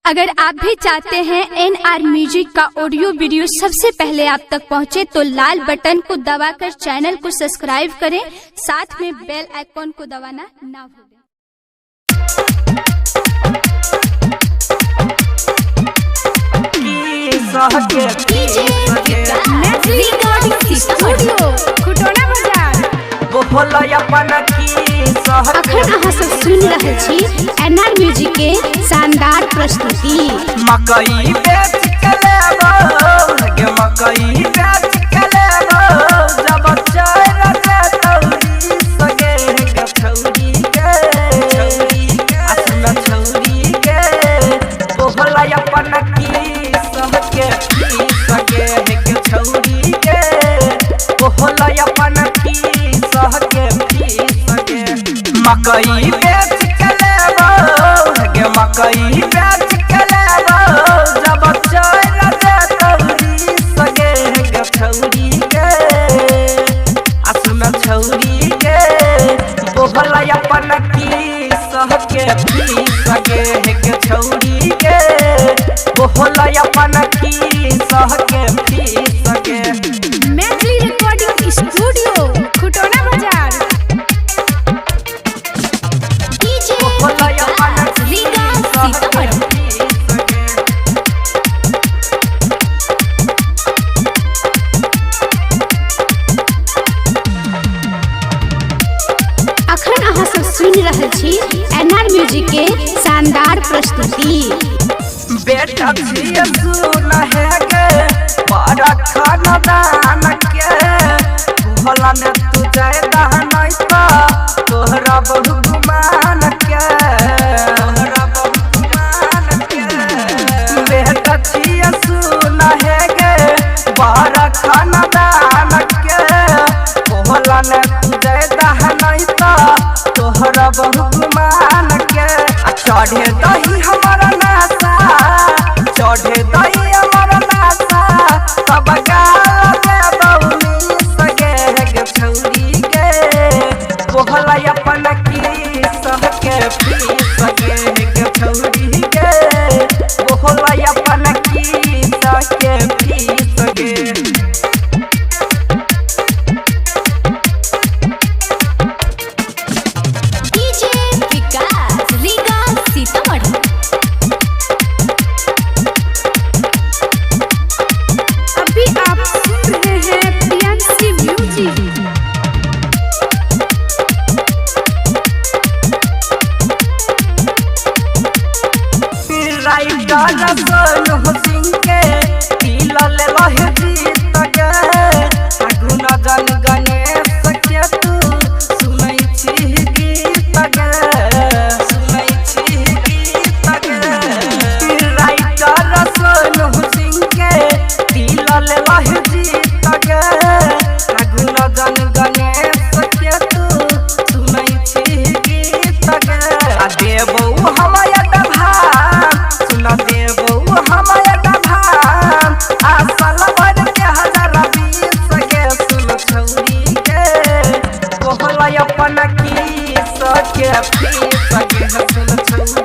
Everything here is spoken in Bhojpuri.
अगर आप भी चाहते हैं NR म्यूजिक का ऑडियो वीडियो सबसे पहले आप तक पहुंचे तो लाल बटन को दबाकर चैनल को सब्सक्राइब करें, साथ में बेल आइकॉन को दबाना ना भूलें। अखन अहाँ सब सुन रहल छी NR म्यूजिक के शानदार प्रस्तुति। मकई बेच के लेबो गे मकई बेच के लेबो जब चल रे तौरी सगे गे छौरी के असल छौरी के बोला अपन की सहके सगे गे छौरी के बोला अपन की सहके सगे मकई बेच के लेबो गे मकई बेच के लेबो जब चल रे तौरी सगे गे छौरी के असुन छौरी के बोला अपन की सहके सगे गे छौरी के बोला अपन की सहके सगे मैथिली रिकॉर्डिंग स्टूडियो खुटोना बाजार। बोला अपन की सहके अखन अहाँ सब सुन रहल छी NR म्यूजिक के शानदार प्रस्तुति। बेटा छिए सुन है गे बड़ा खानदान के भोला ने तू जाय दहनई तो तोहरा बहु गुमान के बेटा छिए सुन है गे बड़ा खानदान के भोला ने तू जाय दहनई तो तोहरा बहु गुमान के चढ़े दही हमारा नासा चढ़े दही हमारा नासा सब गाल में बौनी सगे गे छौरी के बोला अपन की सहके सगे गे छौरी के बोला अपन की सहके सगे अभी आप सुन रहे हैं प्रियांशी म्यूजिक। राइटर सोनू सिंह के दिलल रहे जीत गे अगुन जन गणेश के तू सुनै छी गीत गे राइटर सोनू सिंह के दिलल रहे जीत गे अगुन जन गणेश के तू सुनै छी गीत गे आ देबो हमारा दभान सुन देबो हमारा दभान आसल भर के 2020 के सुन छौरी के बोला अपन की सके सगे सुन छौरी